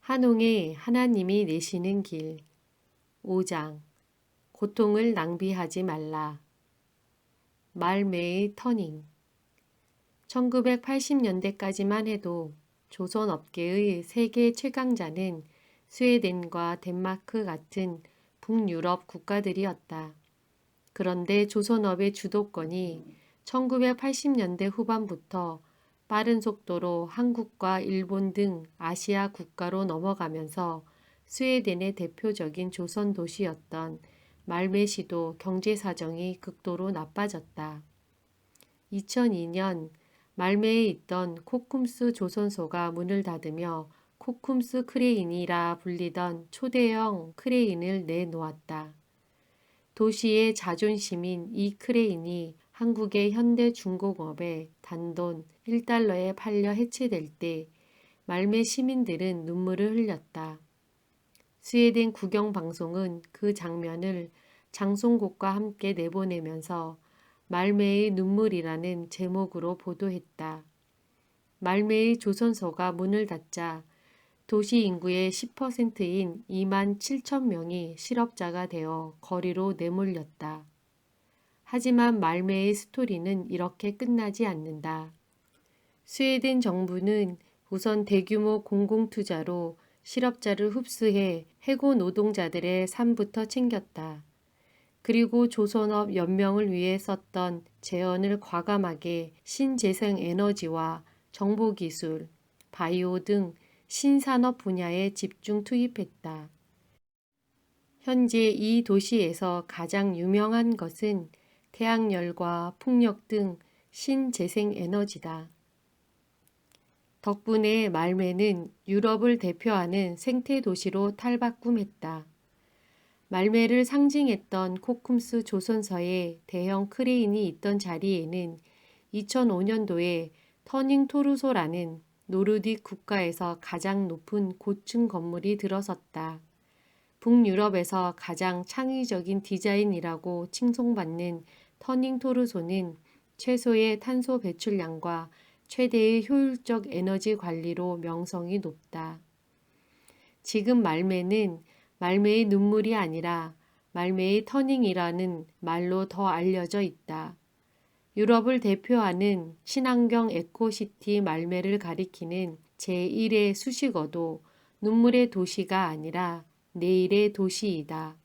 한홍의 하나님이 내시는 길 5장 고통을 낭비하지 말라. 말매의 터닝 1980년대까지만 해도 조선 업계의 세계 최강자는 스웨덴과 덴마크 같은 북유럽 국가들이었다. 그런데 조선업의 주도권이 1980년대 후반부터 빠른 속도로 한국과 일본 등 아시아 국가로 넘어가면서 스웨덴의 대표적인 조선 도시였던 말메시도 경제 사정이 극도로 나빠졌다. 2002년 말메에 있던 코쿰스 조선소가 문을 닫으며 코쿰스 크레인이라 불리던 초대형 크레인을 내놓았다. 도시의 자존심인 이 크레인이 한국의 현대중공업에 단돈 1달러에 팔려 해체될 때 말메 시민들은 눈물을 흘렸다. 스웨덴 국영방송은 그 장면을 장송곡과 함께 내보내면서 말메의 눈물이라는 제목으로 보도했다. 말메의 조선소가 문을 닫자 도시 인구의 10%인 2만 7천 명이 실업자가 되어 거리로 내몰렸다. 하지만 말메의 스토리는 이렇게 끝나지 않는다. 스웨덴 정부는 우선 대규모 공공투자로 실업자를 흡수해 해고 노동자들의 삶부터 챙겼다. 그리고 조선업 연명을 위해 썼던 재원을 과감하게 신재생 에너지와 정보기술, 바이오 등 신산업 분야에 집중 투입했다. 현재 이 도시에서 가장 유명한 것은 태양열과 풍력 등 신재생 에너지다. 덕분에 말메는 유럽을 대표하는 생태 도시로 탈바꿈했다. 말메를 상징했던 코쿰스 조선서에 대형 크레인이 있던 자리에는 2005년도에 터닝 토르소라는 노르딕 국가에서 가장 높은 고층 건물이 들어섰다. 북유럽에서 가장 창의적인 디자인이라고 칭송받는 터닝 토르소는 최소의 탄소 배출량과 최대의 효율적 에너지 관리로 명성이 높다. 지금 말메는 말메의 눈물이 아니라 말메의 터닝이라는 말로 더 알려져 있다. 유럽을 대표하는 친환경 에코시티 말메를 가리키는 제1의 수식어도 눈물의 도시가 아니라 내일의 도시이다.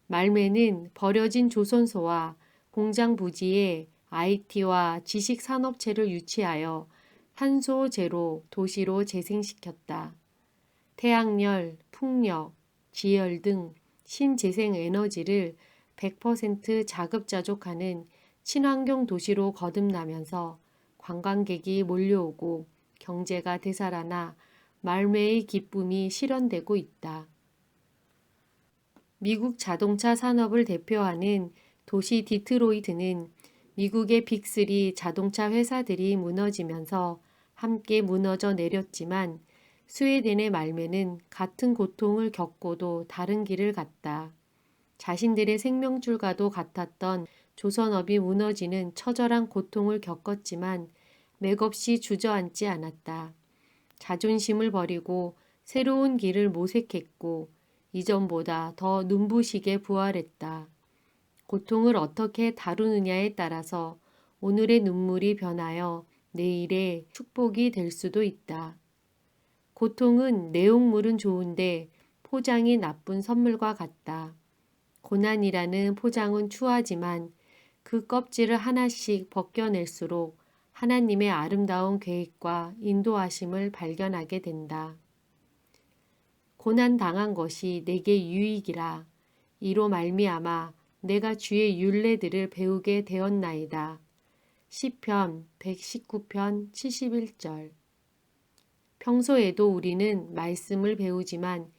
말메는 버려진 조선소와 공장 부지에 IT와 지식산업체를 유치하여 탄소 제로 도시로 재생시켰다. 태양열, 풍력, 지열 등 신재생 에너지를 100% 자급자족하는 친환경 도시로 거듭나면서 관광객이 몰려오고 경제가 되살아나 말메의 기쁨이 실현되고 있다. 미국 자동차 산업을 대표하는 도시 디트로이트는 미국의 빅3 자동차 회사들이 무너지면서 함께 무너져 내렸지만 스웨덴의 말메는 같은 고통을 겪고도 다른 길을 갔다. 자신들의 생명줄과도 같았던 조선업이 무너지는 처절한 고통을 겪었지만 맥없이 주저앉지 않았다. 자존심을 버리고 새로운 길을 모색했고 이전보다 더 눈부시게 부활했다. 고통을 어떻게 다루느냐에 따라서 오늘의 눈물이 변하여 내일의 축복이 될 수도 있다. 고통은 내용물은 좋은데 포장이 나쁜 선물과 같다. 고난이라는 포장은 추하지만 그 껍질을 하나씩 벗겨낼수록 하나님의 아름다운 계획과 인도하심을 발견하게 된다. 고난 당한 것이 내게 유익이라. 이로 말미암아 내가 주의 율례들을 배우게 되었나이다. 시편 119편 71절. 평소에도 우리는 말씀을 배우지만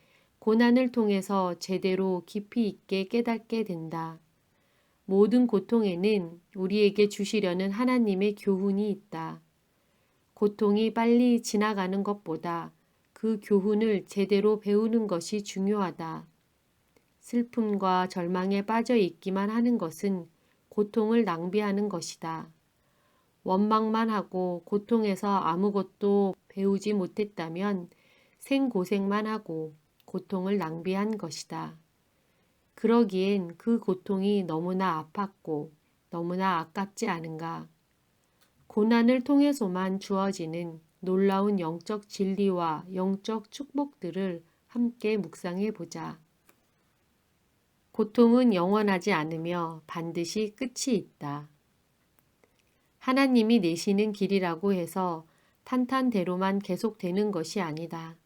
고난을 통해서 제대로 깊이 있게 깨닫게 된다. 모든 고통에는 우리에게 주시려는 하나님의 교훈이 있다. 고통이 빨리 지나가는 것보다 그 교훈을 제대로 배우는 것이 중요하다. 슬픔과 절망에 빠져 있기만 하는 것은 고통을 낭비하는 것이다. 원망만 하고 고통에서 아무것도 배우지 못했다면 생고생만 하고 고통을 낭비한 것이다. 그러기엔 그 고통이 너무나 아팠고 너무나 아깝지 않은가. 고난을 통해서만 주어지는 놀라운 영적 진리와 영적 축복들을 함께 묵상해 보자. 고통은 영원하지 않으며 반드시 끝이 있다. 하나님이 내시는 길이라고 해서 탄탄대로만 계속되는 것이 아니다.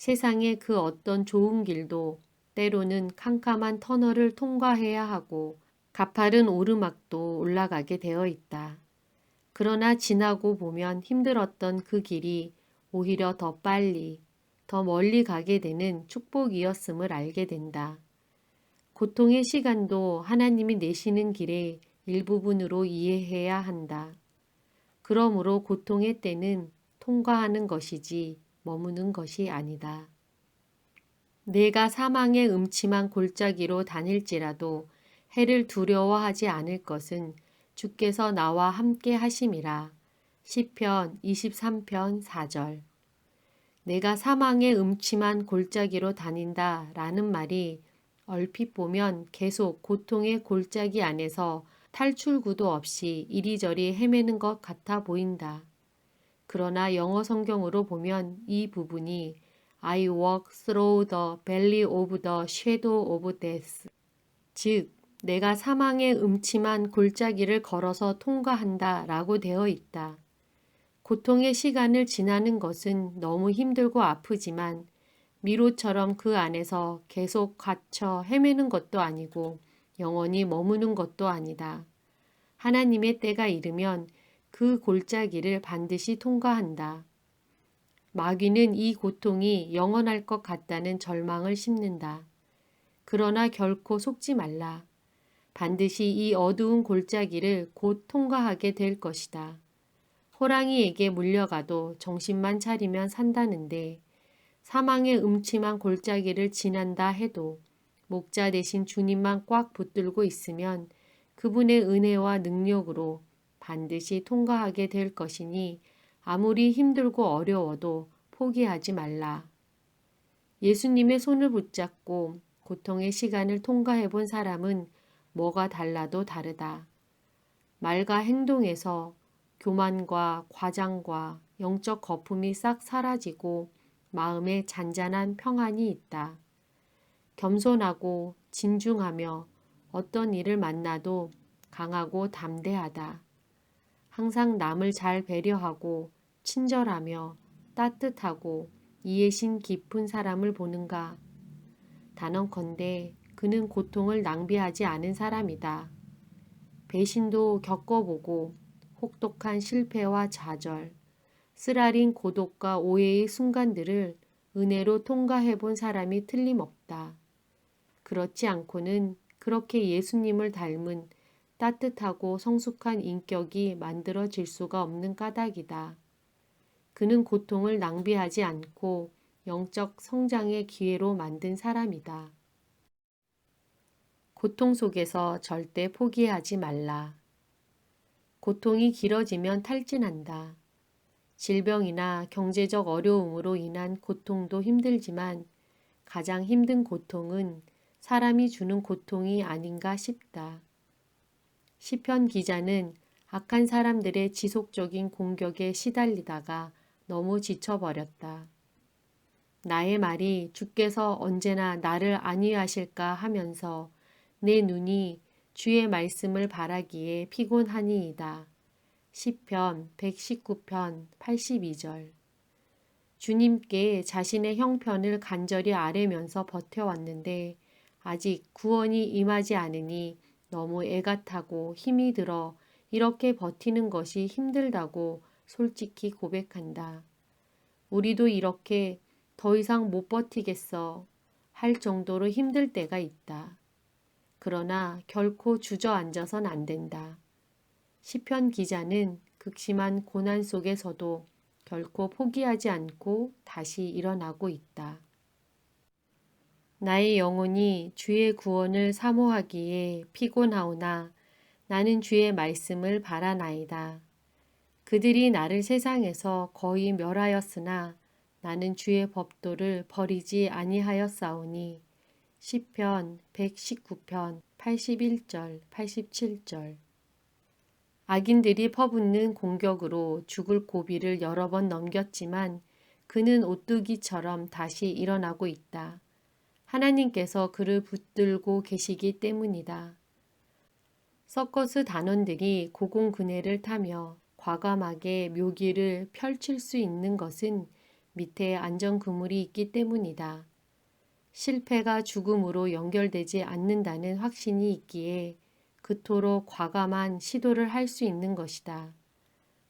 세상의 그 어떤 좋은 길도 때로는 캄캄한 터널을 통과해야 하고 가파른 오르막도 올라가게 되어 있다. 그러나 지나고 보면 힘들었던 그 길이 오히려 더 빨리, 더 멀리 가게 되는 축복이었음을 알게 된다. 고통의 시간도 하나님이 내시는 길의 일부분으로 이해해야 한다. 그러므로 고통의 때는 통과하는 것이지 머무는 것이 아니다. 내가 사망의 음침한 골짜기로 다닐지라도 해를 두려워하지 않을 것은 주께서 나와 함께 하심이라. 시편 23편 4절. 내가 사망의 음침한 골짜기로 다닌다 라는 말이 얼핏 보면 계속 고통의 골짜기 안에서 탈출구도 없이 이리저리 헤매는 것 같아 보인다. 그러나 영어 성경으로 보면 이 부분이 I walk through the valley of the shadow of death. 즉, 내가 사망의 음침한 골짜기를 걸어서 통과한다 라고 되어 있다. 고통의 시간을 지나는 것은 너무 힘들고 아프지만 미로처럼 그 안에서 계속 갇혀 헤매는 것도 아니고 영원히 머무는 것도 아니다. 하나님의 때가 이르면 그 골짜기를 반드시 통과한다. 마귀는 이 고통이 영원할 것 같다는 절망을 심는다. 그러나 결코 속지 말라. 반드시 이 어두운 골짜기를 곧 통과하게 될 것이다. 호랑이에게 물려가도 정신만 차리면 산다는데 사망의 음침한 골짜기를 지난다 해도 목자 대신 주님만 꽉 붙들고 있으면 그분의 은혜와 능력으로 반드시 통과하게 될 것이니 아무리 힘들고 어려워도 포기하지 말라. 예수님의 손을 붙잡고 고통의 시간을 통과해 본 사람은 뭐가 달라도 다르다. 말과 행동에서 교만과 과장과 영적 거품이 싹 사라지고 마음에 잔잔한 평안이 있다. 겸손하고 진중하며 어떤 일을 만나도 강하고 담대하다. 항상 남을 잘 배려하고 친절하며 따뜻하고 이해심 깊은 사람을 보는가. 단언컨대 그는 고통을 낭비하지 않은 사람이다. 배신도 겪어보고 혹독한 실패와 좌절, 쓰라린 고독과 오해의 순간들을 은혜로 통과해본 사람이 틀림없다. 그렇지 않고는 그렇게 예수님을 닮은 따뜻하고 성숙한 인격이 만들어질 수가 없는 까닭이다. 그는 고통을 낭비하지 않고 영적 성장의 기회로 만든 사람이다. 고통 속에서 절대 포기하지 말라. 고통이 길어지면 탈진한다. 질병이나 경제적 어려움으로 인한 고통도 힘들지만 가장 힘든 고통은 사람이 주는 고통이 아닌가 싶다. 시편 기자는 악한 사람들의 지속적인 공격에 시달리다가 너무 지쳐버렸다. 나의 말이 주께서 언제나 나를 안위하실까 하면서 내 눈이 주의 말씀을 바라기에 피곤하니이다. 시편 119편 82절. 주님께 자신의 형편을 간절히 아뢰면서 버텨왔는데 아직 구원이 임하지 않으니 너무 애가 타고 힘이 들어 이렇게 버티는 것이 힘들다고 솔직히 고백한다. 우리도 이렇게 더 이상 못 버티겠어 할 정도로 힘들 때가 있다. 그러나 결코 주저앉아선 안 된다. 시편 기자는 극심한 고난 속에서도 결코 포기하지 않고 다시 일어나고 있다. 나의 영혼이 주의 구원을 사모하기에 피곤하오나 나는 주의 말씀을 바라나이다. 그들이 나를 세상에서 거의 멸하였으나 나는 주의 법도를 버리지 아니하였사오니. 시편 119편 81절 87절. 악인들이 퍼붓는 공격으로 죽을 고비를 여러 번 넘겼지만 그는 오뚜기처럼 다시 일어나고 있다. 하나님께서 그를 붙들고 계시기 때문이다. 서커스 단원들이 고공그네를 타며 과감하게 묘기를 펼칠 수 있는 것은 밑에 안전그물이 있기 때문이다. 실패가 죽음으로 연결되지 않는다는 확신이 있기에 그토록 과감한 시도를 할 수 있는 것이다.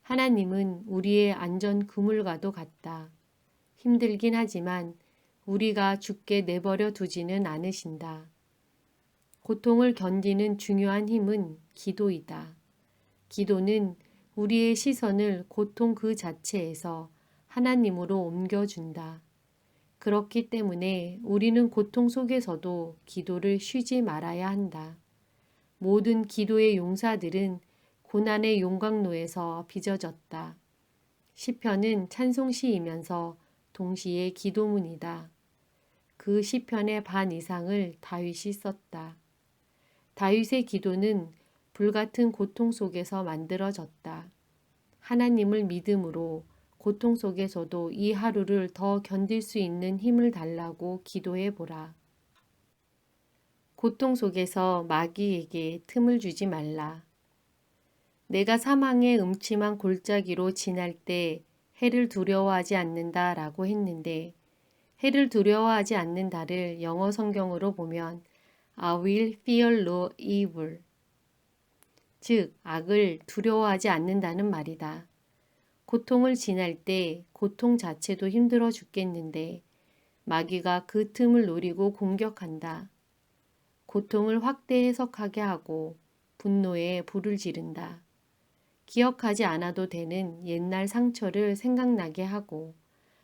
하나님은 우리의 안전 그물과도 같다. 힘들긴 하지만 우리가 죽게 내버려 두지는 않으신다. 고통을 견디는 중요한 힘은 기도이다. 기도는 우리의 시선을 고통 그 자체에서 하나님으로 옮겨준다. 그렇기 때문에 우리는 고통 속에서도 기도를 쉬지 말아야 한다. 모든 기도의 용사들은 고난의 용광로에서 빚어졌다. 시편은 찬송시이면서 동시에 기도문이다. 그 시편의 반 이상을 다윗이 썼다. 다윗의 기도는 불같은 고통 속에서 만들어졌다. 하나님을 믿음으로 고통 속에서도 이 하루를 더 견딜 수 있는 힘을 달라고 기도해 보라. 고통 속에서 마귀에게 틈을 주지 말라. 내가 사망의 음침한 골짜기로 지날 때 해를 두려워하지 않는다라고 했는데 해를 두려워하지 않는다를 영어 성경으로 보면 I will fear no evil. 즉, 악을 두려워하지 않는다는 말이다. 고통을 지날 때 고통 자체도 힘들어 죽겠는데 마귀가 그 틈을 노리고 공격한다. 고통을 확대 해석하게 하고 분노에 불을 지른다. 기억하지 않아도 되는 옛날 상처를 생각나게 하고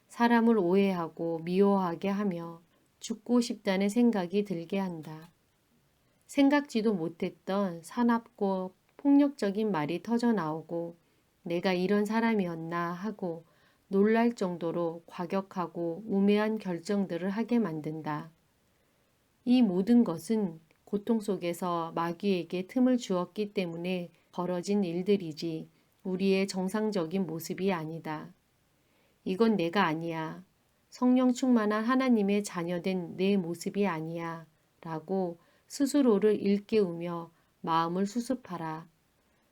사람을 오해하고 미워하게 하며 죽고 싶다는 생각이 들게 한다. 생각지도 못했던 사납고 폭력적인 말이 터져 나오고 내가 이런 사람이었나 하고 놀랄 정도로 과격하고 우매한 결정들을 하게 만든다. 이 모든 것은 고통 속에서 마귀에게 틈을 주었기 때문에 벌어진 일들이지 우리의 정상적인 모습이 아니다. 이건 내가 아니야. 성령 충만한 하나님의 자녀된 내 모습이 아니야. 라고 스스로를 일깨우며 마음을 수습하라.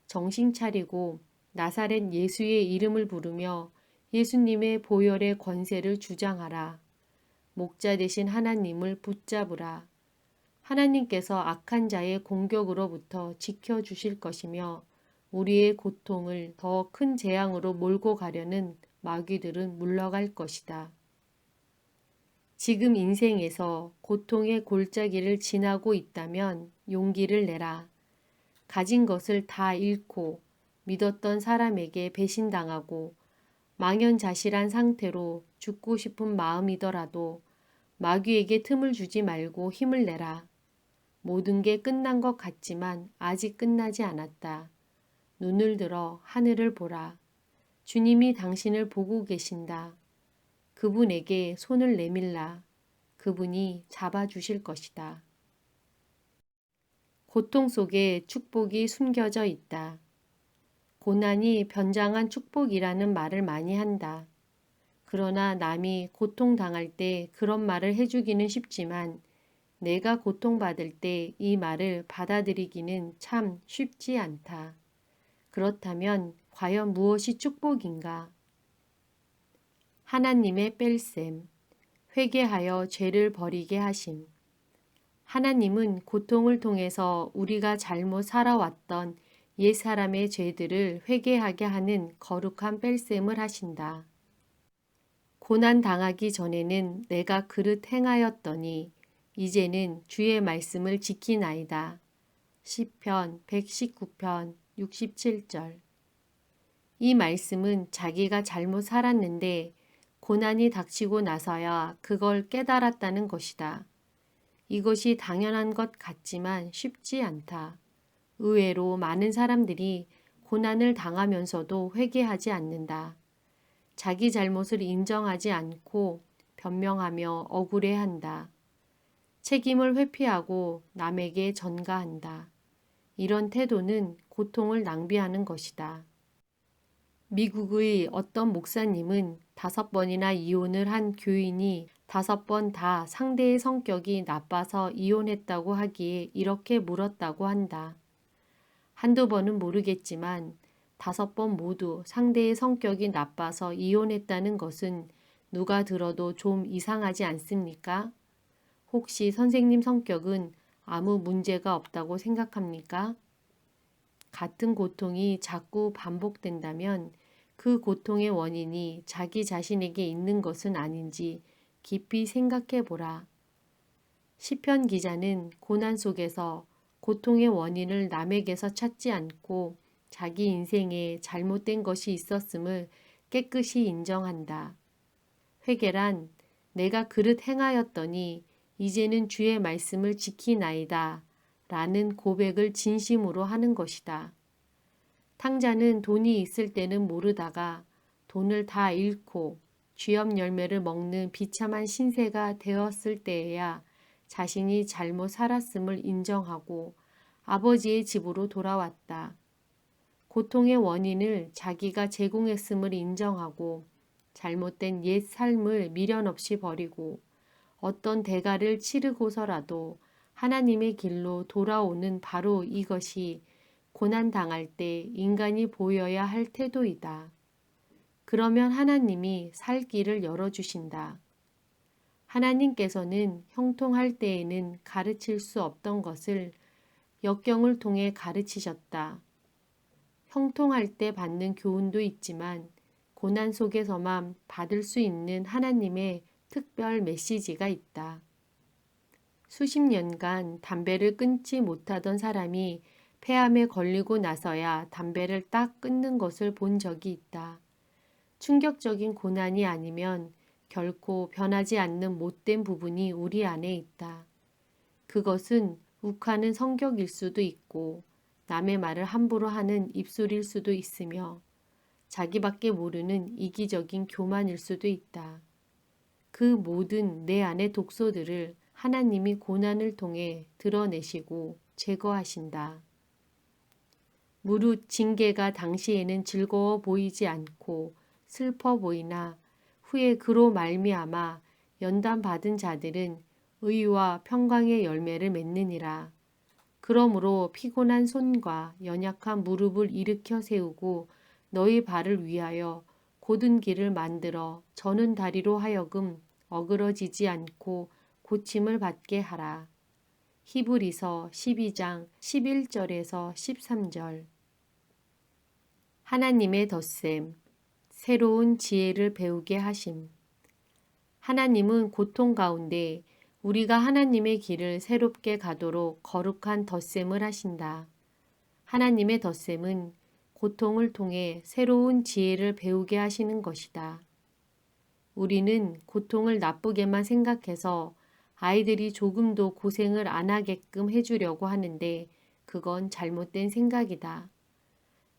정신 차리고 나사렛 예수의 이름을 부르며 예수님의 보혈의 권세를 주장하라. 목자 되신 하나님을 붙잡으라. 하나님께서 악한 자의 공격으로부터 지켜주실 것이며 우리의 고통을 더 큰 재앙으로 몰고 가려는 마귀들은 물러갈 것이다. 지금 인생에서 고통의 골짜기를 지나고 있다면 용기를 내라. 가진 것을 다 잃고 믿었던 사람에게 배신당하고 망연자실한 상태로 죽고 싶은 마음이더라도 마귀에게 틈을 주지 말고 힘을 내라. 모든 게 끝난 것 같지만 아직 끝나지 않았다. 눈을 들어 하늘을 보라. 주님이 당신을 보고 계신다. 그분에게 손을 내밀라. 그분이 잡아주실 것이다. 고통 속에 축복이 숨겨져 있다. 고난이 변장한 축복이라는 말을 많이 한다. 그러나 남이 고통당할 때 그런 말을 해주기는 쉽지만 내가 고통받을 때 이 말을 받아들이기는 참 쉽지 않다. 그렇다면 과연 무엇이 축복인가? 하나님의 뺄셈, 회개하여 죄를 버리게 하심. 하나님은 고통을 통해서 우리가 잘못 살아왔던 옛사람의 죄들을 회개하게 하는 거룩한 뺄셈을 하신다. 고난 당하기 전에는 내가 그릇 행하였더니 이제는 주의 말씀을 지키나이다. 시편 119편 67절. 이 말씀은 자기가 잘못 살았는데 고난이 닥치고 나서야 그걸 깨달았다는 것이다. 이것이 당연한 것 같지만 쉽지 않다. 의외로 많은 사람들이 고난을 당하면서도 회개하지 않는다. 자기 잘못을 인정하지 않고 변명하며 억울해한다. 책임을 회피하고 남에게 전가한다. 이런 태도는 고통을 낭비하는 것이다. 미국의 어떤 목사님은 5번이나 이혼을 한 교인이 5번 다 상대의 성격이 나빠서 이혼했다고 하기에 이렇게 물었다고 한다. 한두 번은 모르겠지만 5번 모두 상대의 성격이 나빠서 이혼했다는 것은 누가 들어도 좀 이상하지 않습니까? 혹시 선생님 성격은 아무 문제가 없다고 생각합니까? 같은 고통이 자꾸 반복된다면 그 고통의 원인이 자기 자신에게 있는 것은 아닌지 깊이 생각해 보라. 시편 기자는 고난 속에서 고통의 원인을 남에게서 찾지 않고 자기 인생에 잘못된 것이 있었음을 깨끗이 인정한다. 회개란 내가 그릇 행하였더니 이제는 주의 말씀을 지키나이다 라는 고백을 진심으로 하는 것이다. 탕자는 돈이 있을 때는 모르다가 돈을 다 잃고 쥐업 열매를 먹는 비참한 신세가 되었을 때에야 자신이 잘못 살았음을 인정하고 아버지의 집으로 돌아왔다. 고통의 원인을 자기가 제공했음을 인정하고 잘못된 옛 삶을 미련 없이 버리고 어떤 대가를 치르고서라도 하나님의 길로 돌아오는 바로 이것이 고난당할 때 인간이 보여야 할 태도이다. 그러면 하나님이 살 길을 열어주신다. 하나님께서는 형통할 때에는 가르칠 수 없던 것을 역경을 통해 가르치셨다. 형통할 때 받는 교훈도 있지만 고난 속에서만 받을 수 있는 하나님의 특별 메시지가 있다. 수십 년간 담배를 끊지 못하던 사람이 폐암에 걸리고 나서야 담배를 딱 끊는 것을 본 적이 있다. 충격적인 고난이 아니면 결코 변하지 않는 못된 부분이 우리 안에 있다. 그것은 욱하는 성격일 수도 있고 남의 말을 함부로 하는 입술일 수도 있으며 자기밖에 모르는 이기적인 교만일 수도 있다. 그 모든 내 안의 독소들을 하나님이 고난을 통해 드러내시고 제거하신다. 무릇 징계가 당시에는 즐거워 보이지 않고 슬퍼 보이나 후에 그로 말미암아 연단받은 자들은 의와 평강의 열매를 맺느니라. 그러므로 피곤한 손과 연약한 무릎을 일으켜 세우고 너희 발을 위하여 곧은 길을 만들어 저는 다리로 하여금 어그러지지 않고 고침을 받게 하라. 히브리서 12장 11절에서 13절. 하나님의 덧셈, 새로운 지혜를 배우게 하심. 하나님은 고통 가운데 우리가 하나님의 길을 새롭게 가도록 거룩한 덧셈을 하신다. 하나님의 덧셈은 고통을 통해 새로운 지혜를 배우게 하시는 것이다. 우리는 고통을 나쁘게만 생각해서 아이들이 조금도 고생을 안 하게끔 해주려고 하는데 그건 잘못된 생각이다.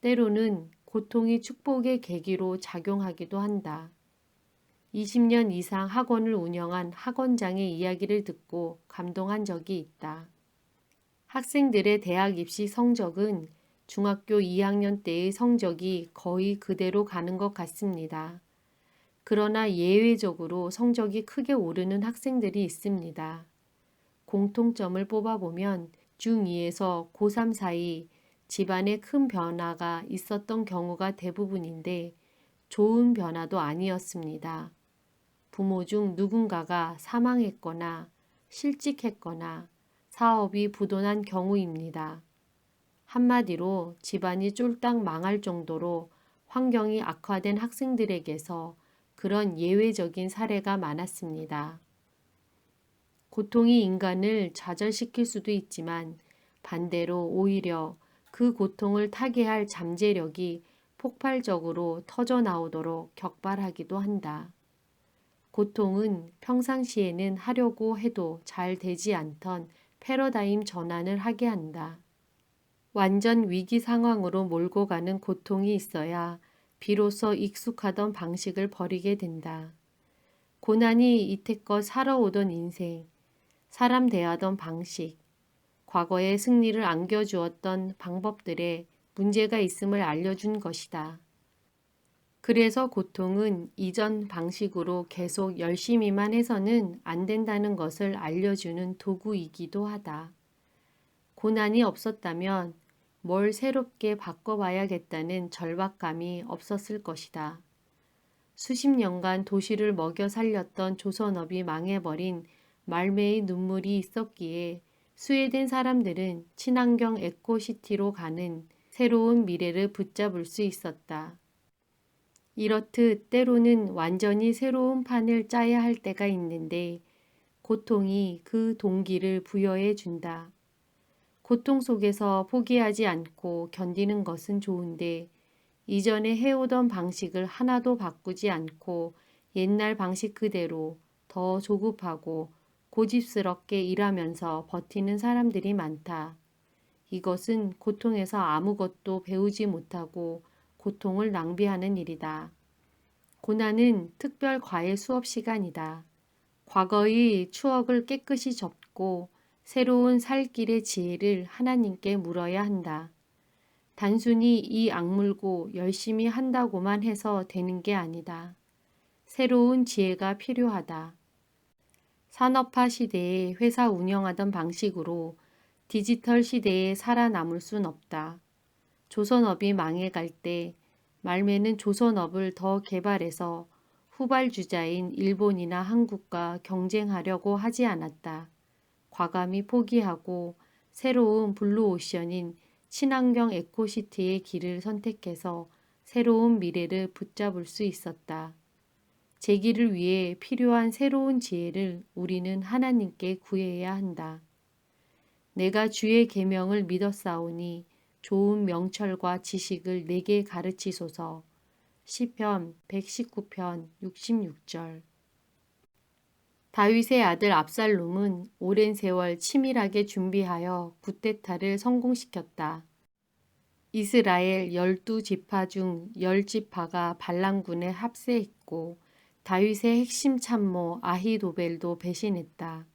때로는 고통이 축복의 계기로 작용하기도 한다. 20년 이상 학원을 운영한 학원장의 이야기를 듣고 감동한 적이 있다. 학생들의 대학 입시 성적은 중학교 2학년 때의 성적이 거의 그대로 가는 것 같습니다. 그러나 예외적으로 성적이 크게 오르는 학생들이 있습니다. 공통점을 뽑아보면 중2에서 고3 사이 집안에 큰 변화가 있었던 경우가 대부분인데 좋은 변화도 아니었습니다. 부모 중 누군가가 사망했거나 실직했거나 사업이 부도난 경우입니다. 한마디로 집안이 쫄딱 망할 정도로 환경이 악화된 학생들에게서 그런 예외적인 사례가 많았습니다. 고통이 인간을 좌절시킬 수도 있지만 반대로 오히려 그 고통을 타개할 잠재력이 폭발적으로 터져 나오도록 격발하기도 한다. 고통은 평상시에는 하려고 해도 잘 되지 않던 패러다임 전환을 하게 한다. 완전 위기 상황으로 몰고 가는 고통이 있어야 비로소 익숙하던 방식을 버리게 된다. 고난이 이태껏 살아오던 인생, 사람 대하던 방식, 과거의 승리를 안겨주었던 방법들에 문제가 있음을 알려준 것이다. 그래서 고통은 이전 방식으로 계속 열심히만 해서는 안 된다는 것을 알려주는 도구이기도 하다. 고난이 없었다면 뭘 새롭게 바꿔봐야겠다는 절박감이 없었을 것이다. 수십 년간 도시를 먹여 살렸던 조선업이 망해버린 말매의 눈물이 있었기에 스웨덴 사람들은 친환경 에코시티로 가는 새로운 미래를 붙잡을 수 있었다. 이렇듯 때로는 완전히 새로운 판을 짜야 할 때가 있는데 고통이 그 동기를 부여해 준다. 고통 속에서 포기하지 않고 견디는 것은 좋은데 이전에 해오던 방식을 하나도 바꾸지 않고 옛날 방식 그대로 더 조급하고 고집스럽게 일하면서 버티는 사람들이 많다. 이것은 고통에서 아무것도 배우지 못하고 고통을 낭비하는 일이다. 고난은 특별 과외 수업 시간이다. 과거의 추억을 깨끗이 접고 새로운 살 길의 지혜를 하나님께 물어야 한다. 단순히 이 악물고 열심히 한다고만 해서 되는 게 아니다. 새로운 지혜가 필요하다. 산업화 시대에 회사 운영하던 방식으로 디지털 시대에 살아남을 순 없다. 조선업이 망해갈 때 말매는 조선업을 더 개발해서 후발주자인 일본이나 한국과 경쟁하려고 하지 않았다. 과감히 포기하고 새로운 블루오션인 친환경 에코시티의 길을 선택해서 새로운 미래를 붙잡을 수 있었다. 제 길을 위해 필요한 새로운 지혜를 우리는 하나님께 구해야 한다. 내가 주의 계명을 믿었사오니 좋은 명철과 지식을 내게 가르치소서. 시편 119편 66절. 다윗의 아들 압살롬은 오랜 세월 치밀하게 준비하여 구테타를 성공시켰다. 이스라엘 12지파 중 10지파가 반란군에 합세했고 다윗의 핵심 참모 아히도벨도 배신했다.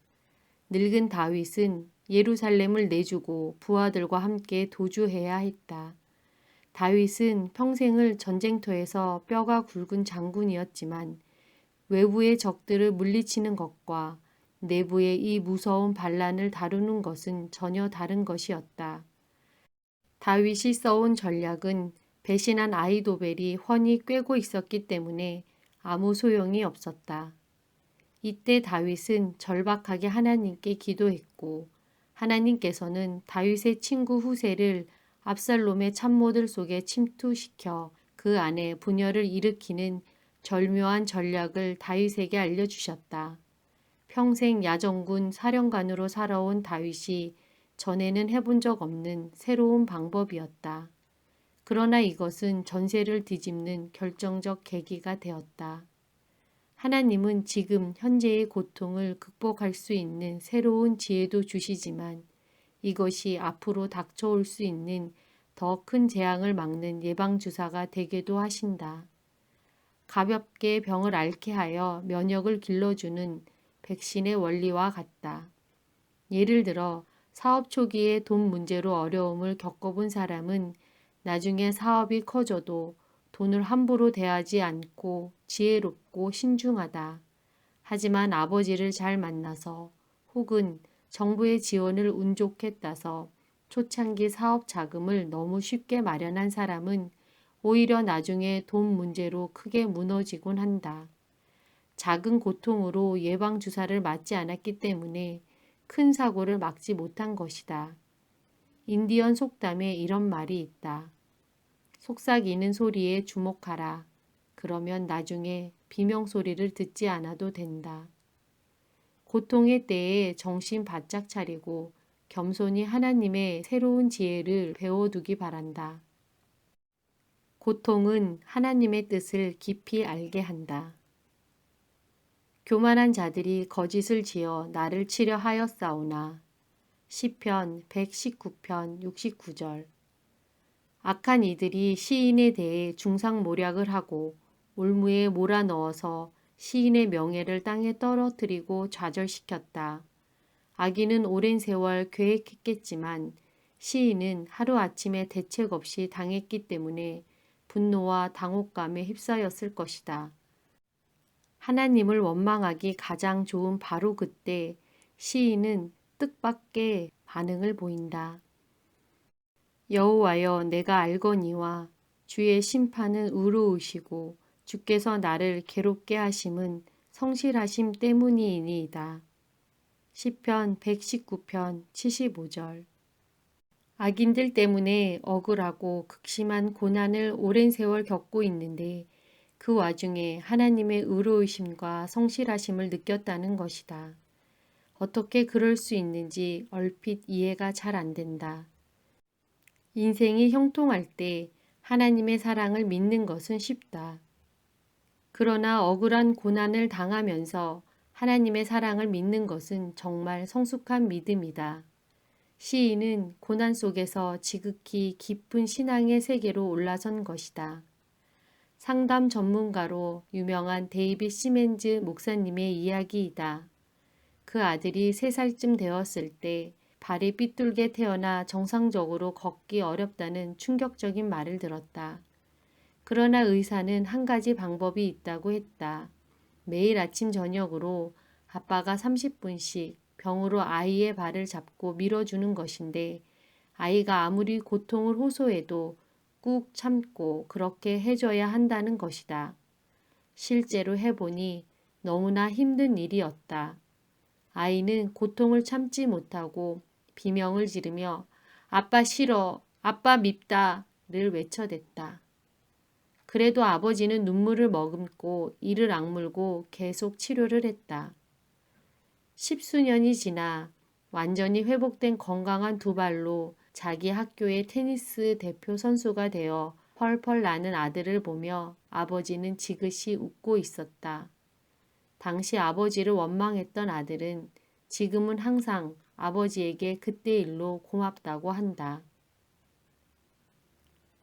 늙은 다윗은 예루살렘을 내주고 부하들과 함께 도주해야 했다. 다윗은 평생을 전쟁터에서 뼈가 굵은 장군이었지만 외부의 적들을 물리치는 것과 내부의 이 무서운 반란을 다루는 것은 전혀 다른 것이었다. 다윗이 써온 전략은 배신한 아히도벨이 훤히 꿰고 있었기 때문에 아무 소용이 없었다. 이때 다윗은 절박하게 하나님께 기도했고 하나님께서는 다윗의 친구 후세를 압살롬의 참모들 속에 침투시켜 그 안에 분열을 일으키는 절묘한 전략을 다윗에게 알려주셨다. 평생 야전군 사령관으로 살아온 다윗이 전에는 해본 적 없는 새로운 방법이었다. 그러나 이것은 전세를 뒤집는 결정적 계기가 되었다. 하나님은 지금 현재의 고통을 극복할 수 있는 새로운 지혜도 주시지만 이것이 앞으로 닥쳐올 수 있는 더 큰 재앙을 막는 예방주사가 되게도 하신다. 가볍게 병을 앓게 하여 면역을 길러주는 백신의 원리와 같다. 예를 들어 사업 초기에 돈 문제로 어려움을 겪어본 사람은 나중에 사업이 커져도 돈을 함부로 대하지 않고 지혜롭고 신중하다. 하지만 아버지를 잘 만나서 혹은 정부의 지원을 운 좋게 따서 초창기 사업 자금을 너무 쉽게 마련한 사람은 오히려 나중에 돈 문제로 크게 무너지곤 한다. 작은 고통으로 예방주사를 맞지 않았기 때문에 큰 사고를 막지 못한 것이다. 인디언 속담에 이런 말이 있다. 속삭이는 소리에 주목하라. 그러면 나중에 비명소리를 듣지 않아도 된다. 고통의 때에 정신 바짝 차리고 겸손히 하나님의 새로운 지혜를 배워두기 바란다. 고통은 하나님의 뜻을 깊이 알게 한다. 교만한 자들이 거짓을 지어 나를 치려 하였사오나. 시편 119편 69절. 악한 이들이 시인에 대해 중상모략을 하고 올무에 몰아넣어서 시인의 명예를 땅에 떨어뜨리고 좌절시켰다. 악인은 오랜 세월 계획했겠지만 시인은 하루아침에 대책 없이 당했기 때문에 분노와 당혹감에 휩싸였을 것이다. 하나님을 원망하기 가장 좋은 바로 그때 시인은 뜻밖의 반응을 보인다. 여호와여, 내가 알거니와 주의 심판은 의로우시고 주께서 나를 괴롭게 하심은 성실하심 때문이니이다. 시편 119편 75절. 악인들 때문에 억울하고 극심한 고난을 오랜 세월 겪고 있는데 그 와중에 하나님의 의로우심과 성실하심을 느꼈다는 것이다. 어떻게 그럴 수 있는지 얼핏 이해가 잘 안 된다. 인생이 형통할 때 하나님의 사랑을 믿는 것은 쉽다. 그러나 억울한 고난을 당하면서 하나님의 사랑을 믿는 것은 정말 성숙한 믿음이다. 시인은 고난 속에서 지극히 깊은 신앙의 세계로 올라선 것이다. 상담 전문가로 유명한 데이빗 시멘즈 목사님의 이야기이다. 그 아들이 3살쯤 되었을 때 발이 삐뚤게 태어나 정상적으로 걷기 어렵다는 충격적인 말을 들었다. 그러나 의사는 한 가지 방법이 있다고 했다. 매일 아침 저녁으로 아빠가 30분씩 병으로 아이의 발을 잡고 밀어주는 것인데 아이가 아무리 고통을 호소해도 꾹 참고 그렇게 해줘야 한다는 것이다. 실제로 해보니 너무나 힘든 일이었다. 아이는 고통을 참지 못하고 비명을 지르며 아빠 싫어, 아빠 밉다를 외쳐댔다. 그래도 아버지는 눈물을 머금고 이를 악물고 계속 치료를 했다. 10수년이 지나 완전히 회복된 건강한 두 발로 자기 학교의 테니스 대표 선수가 되어 펄펄 나는 아들을 보며 아버지는 지그시 웃고 있었다. 당시 아버지를 원망했던 아들은 지금은 항상 아버지에게 그때 일로 고맙다고 한다.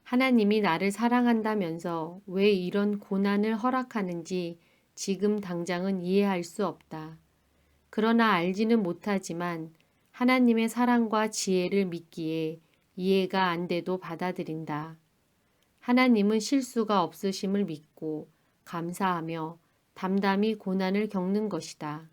하나님이 나를 사랑한다면서 왜 이런 고난을 허락하는지 지금 당장은 이해할 수 없다. 그러나 알지는 못하지만 하나님의 사랑과 지혜를 믿기에 이해가 안 돼도 받아들인다. 하나님은 실수가 없으심을 믿고 감사하며 담담히 고난을 겪는 것이다.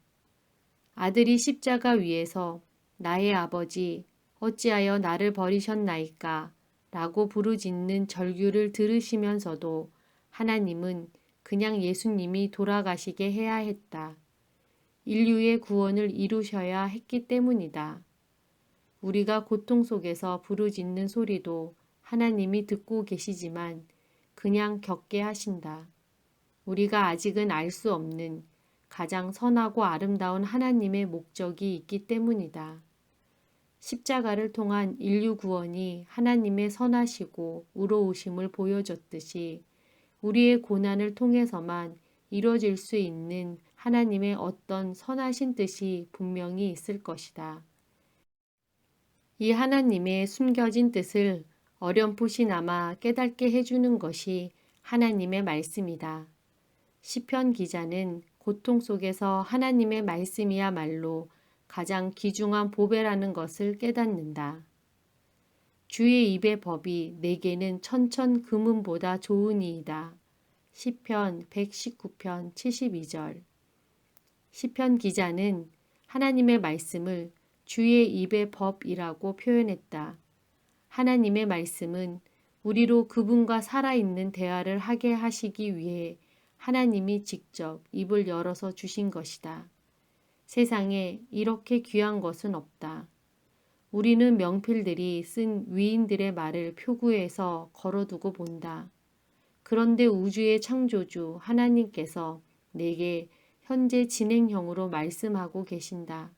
아들이 십자가 위에서 나의 아버지 어찌하여 나를 버리셨나이까 라고 부르짖는 절규를 들으시면서도 하나님은 그냥 예수님이 돌아가시게 해야 했다. 인류의 구원을 이루셔야 했기 때문이다. 우리가 고통 속에서 부르짖는 소리도 하나님이 듣고 계시지만 그냥 겪게 하신다. 우리가 아직은 알 수 없는 가장 선하고 아름다운 하나님의 목적이 있기 때문이다. 십자가를 통한 인류 구원이 하나님의 선하시고 의로우심을 보여줬듯이 우리의 고난을 통해서만 이루어질 수 있는 하나님의 어떤 선하신 뜻이 분명히 있을 것이다. 이 하나님의 숨겨진 뜻을 어렴풋이나마 깨닫게 해주는 것이 하나님의 말씀이다. 시편 기자는 고통 속에서 하나님의 말씀이야말로 가장 귀중한 보배라는 것을 깨닫는다. 주의 입의 법이 내게는 천천 금은보다 좋으니이다. 시편 119편 72절. 시편 기자는 하나님의 말씀을 주의 입의 법이라고 표현했다. 하나님의 말씀은 우리로 그분과 살아있는 대화를 하게 하시기 위해 하나님이 직접 입을 열어서 주신 것이다. 세상에 이렇게 귀한 것은 없다. 우리는 명필들이 쓴 위인들의 말을 표구에서 걸어두고 본다. 그런데 우주의 창조주 하나님께서 내게 현재 진행형으로 말씀하고 계신다.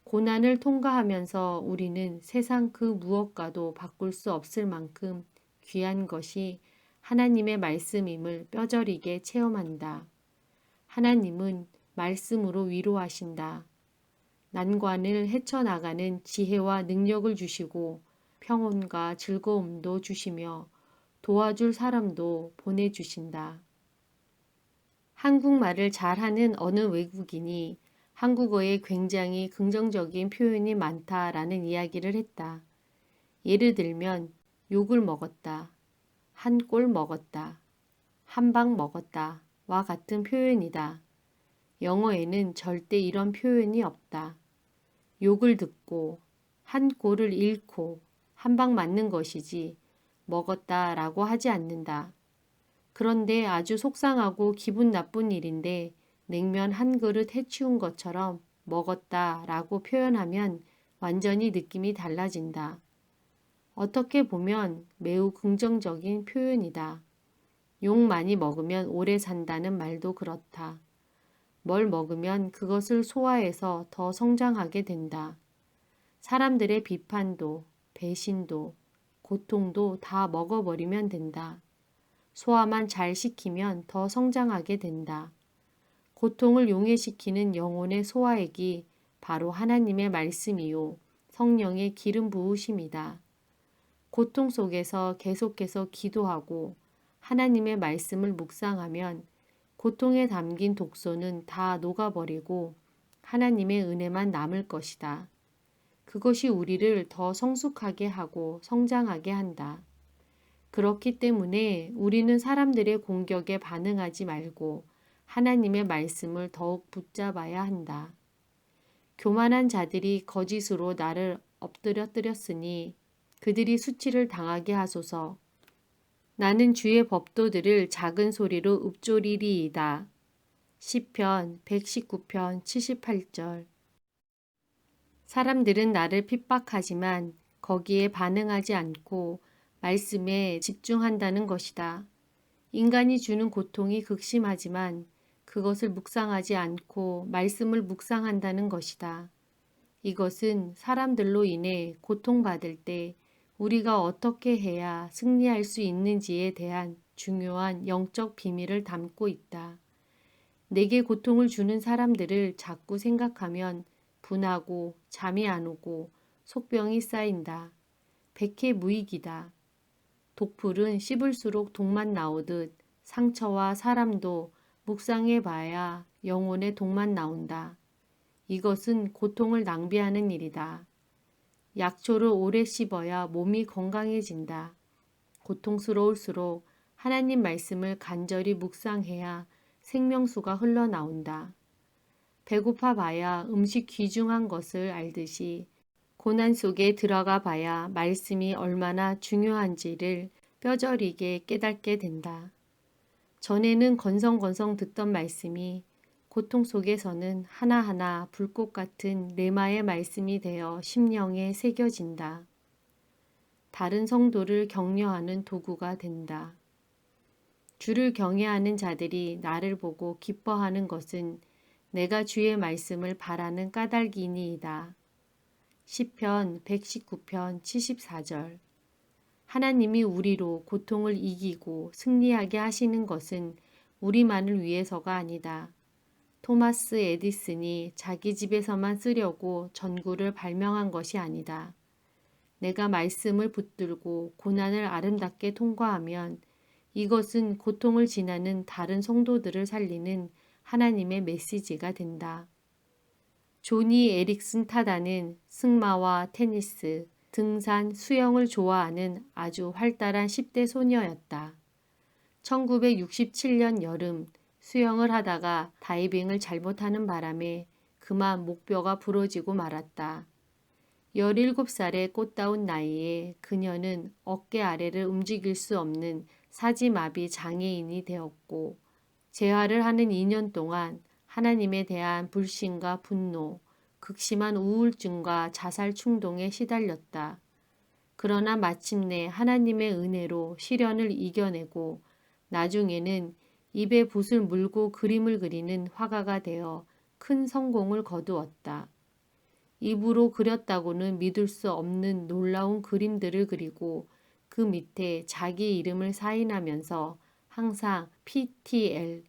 고난을 통과하면서 우리는 세상 그 무엇과도 바꿀 수 없을 만큼 귀한 것이 하나님의 말씀임을 뼈저리게 체험한다. 하나님은 말씀으로 위로하신다. 난관을 헤쳐나가는 지혜와 능력을 주시고 평온과 즐거움도 주시며 도와줄 사람도 보내주신다. 한국말을 잘하는 어느 외국인이 한국어에 굉장히 긍정적인 표현이 많다라는 이야기를 했다. 예를 들면 욕을 먹었다, 한 꼴 먹었다, 한 방 먹었다 와 같은 표현이다. 영어에는 절대 이런 표현이 없다. 욕을 듣고 한 꼴을 잃고 한 방 맞는 것이지 먹었다라고 하지 않는다. 그런데 아주 속상하고 기분 나쁜 일인데 냉면 한 그릇 해치운 것처럼 먹었다라고 표현하면 완전히 느낌이 달라진다. 어떻게 보면 매우 긍정적인 표현이다. 욕 많이 먹으면 오래 산다는 말도 그렇다. 뭘 먹으면 그것을 소화해서 더 성장하게 된다. 사람들의 비판도, 배신도, 고통도 다 먹어버리면 된다. 소화만 잘 시키면 더 성장하게 된다. 고통을 용해시키는 영혼의 소화액이 바로 하나님의 말씀이요, 성령의 기름 부으심이다. 고통 속에서 계속해서 기도하고 하나님의 말씀을 묵상하면 고통에 담긴 독소는 다 녹아버리고 하나님의 은혜만 남을 것이다. 그것이 우리를 더 성숙하게 하고 성장하게 한다. 그렇기 때문에 우리는 사람들의 공격에 반응하지 말고 하나님의 말씀을 더욱 붙잡아야 한다. 교만한 자들이 거짓으로 나를 엎드려뜨렸으니 그들이 수치를 당하게 하소서. 나는 주의 법도들을 작은 소리로 읊조리리이다. 시편 119편 78절. 사람들은 나를 핍박하지만 거기에 반응하지 않고 말씀에 집중한다는 것이다. 인간이 주는 고통이 극심하지만 그것을 묵상하지 않고 말씀을 묵상한다는 것이다. 이것은 사람들로 인해 고통받을 때 우리가 어떻게 해야 승리할 수 있는지에 대한 중요한 영적 비밀을 담고 있다. 내게 고통을 주는 사람들을 자꾸 생각하면 분하고 잠이 안 오고 속병이 쌓인다. 백해무익이다. 독풀은 씹을수록 독만 나오듯 상처와 사람도 묵상해 봐야 영혼의 독만 나온다. 이것은 고통을 낭비하는 일이다. 약초를 오래 씹어야 몸이 건강해진다. 고통스러울수록 하나님 말씀을 간절히 묵상해야 생명수가 흘러나온다. 배고파 봐야 음식 귀중한 것을 알듯이 고난 속에 들어가 봐야 말씀이 얼마나 중요한지를 뼈저리게 깨닫게 된다. 전에는 건성건성 듣던 말씀이 고통 속에서는 하나하나 불꽃 같은 레마의 말씀이 되어 심령에 새겨진다. 다른 성도를 격려하는 도구가 된다. 주를 경외하는 자들이 나를 보고 기뻐하는 것은 내가 주의 말씀을 바라는 까닭이니이다. 시편 119편 74절. 하나님이 우리로 고통을 이기고 승리하게 하시는 것은 우리만을 위해서가 아니다. 토마스 에디슨이 자기 집에서만 쓰려고 전구를 발명한 것이 아니다. 내가 말씀을 붙들고 고난을 아름답게 통과하면 이것은 고통을 지나는 다른 성도들을 살리는 하나님의 메시지가 된다. 조니 에릭슨 타다는 승마와 테니스, 등산, 수영을 좋아하는 아주 활달한 10대 소녀였다. 1967년 여름 수영을 하다가 다이빙을 잘못하는 바람에 그만 목뼈가 부러지고 말았다. 17살의 꽃다운 나이에 그녀는 어깨 아래를 움직일 수 없는 사지마비 장애인이 되었고 재활을 하는 2년 동안 하나님에 대한 불신과 분노, 극심한 우울증과 자살 충동에 시달렸다. 그러나 마침내 하나님의 은혜로 시련을 이겨내고 나중에는 입에 붓을 물고 그림을 그리는 화가가 되어 큰 성공을 거두었다. 입으로 그렸다고는 믿을 수 없는 놀라운 그림들을 그리고 그 밑에 자기 이름을 사인하면서 항상 PTL,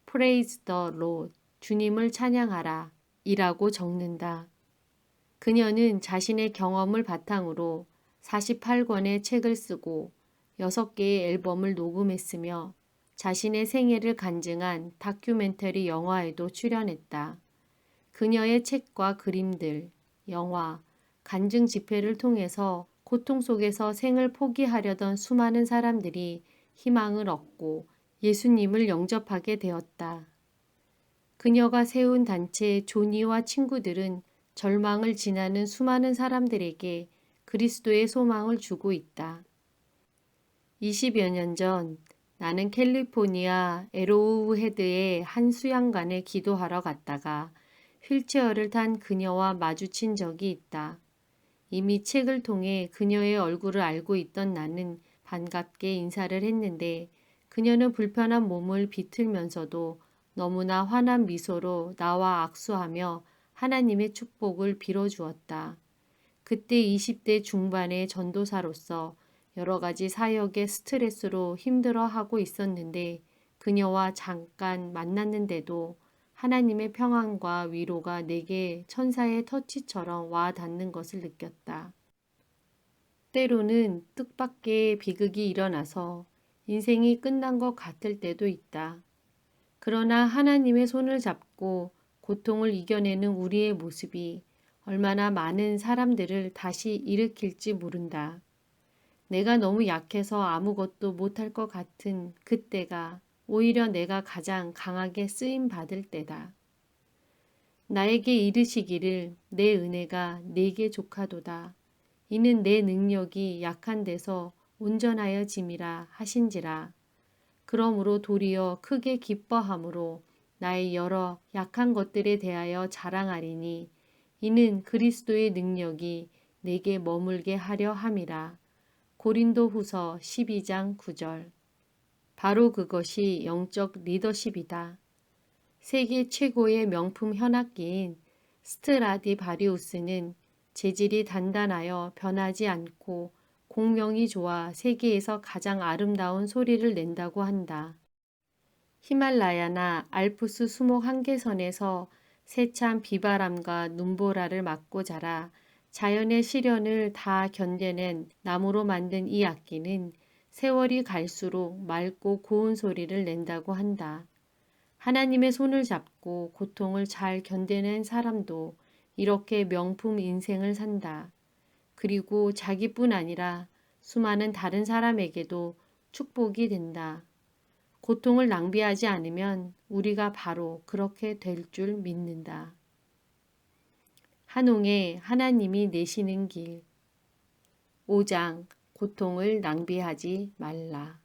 Praise the Lord, 주님을 찬양하라 이라고 적는다. 그녀는 자신의 경험을 바탕으로 48권의 책을 쓰고 6개의 앨범을 녹음했으며 자신의 생애를 간증한 다큐멘터리 영화에도 출연했다. 그녀의 책과 그림들, 영화, 간증 집회를 통해서 고통 속에서 생을 포기하려던 수많은 사람들이 희망을 얻고 예수님을 영접하게 되었다. 그녀가 세운 단체 조니와 친구들은 절망을 지나는 수많은 사람들에게 그리스도의 소망을 주고 있다. 20여 년 전 나는 캘리포니아 에로우헤드의 한 수양관에 기도하러 갔다가 휠체어를 탄 그녀와 마주친 적이 있다. 이미 책을 통해 그녀의 얼굴을 알고 있던 나는 반갑게 인사를 했는데 그녀는 불편한 몸을 비틀면서도 너무나 환한 미소로 나와 악수하며 하나님의 축복을 빌어주었다. 그때 20대 중반의 전도사로서 여러 가지 사역의 스트레스로 힘들어하고 있었는데 그녀와 잠깐 만났는데도 하나님의 평안과 위로가 내게 천사의 터치처럼 와 닿는 것을 느꼈다. 때로는 뜻밖의 비극이 일어나서 인생이 끝난 것 같을 때도 있다. 그러나 하나님의 손을 잡고 고통을 이겨내는 우리의 모습이 얼마나 많은 사람들을 다시 일으킬지 모른다. 내가 너무 약해서 아무것도 못할 것 같은 그때가 오히려 내가 가장 강하게 쓰임 받을 때다. 나에게 이르시기를 내 은혜가 네게 족하도다. 이는 내 능력이 약한 데서 온전하여 짐이라 하신지라. 그러므로 도리어 크게 기뻐함으로 나의 여러 약한 것들에 대하여 자랑하리니 이는 그리스도의 능력이 내게 머물게 하려 함이라. 고린도후서 12장 9절. 바로 그것이 영적 리더십이다. 세계 최고의 명품 현악기인 스트라디바리우스는 재질이 단단하여 변하지 않고 공명이 좋아 세계에서 가장 아름다운 소리를 낸다고 한다. 히말라야나 알프스 수목 한계선에서 세찬 비바람과 눈보라를 맞고 자라 자연의 시련을 다 견뎌낸 나무로 만든 이 악기는 세월이 갈수록 맑고 고운 소리를 낸다고 한다. 하나님의 손을 잡고 고통을 잘 견뎌낸 사람도 이렇게 명품 인생을 산다. 그리고 자기뿐 아니라 수많은 다른 사람에게도 축복이 된다. 고통을 낭비하지 않으면 우리가 바로 그렇게 될 줄 믿는다. 한웅의 하나님이 내시는 길 5장 고통을 낭비하지 말라.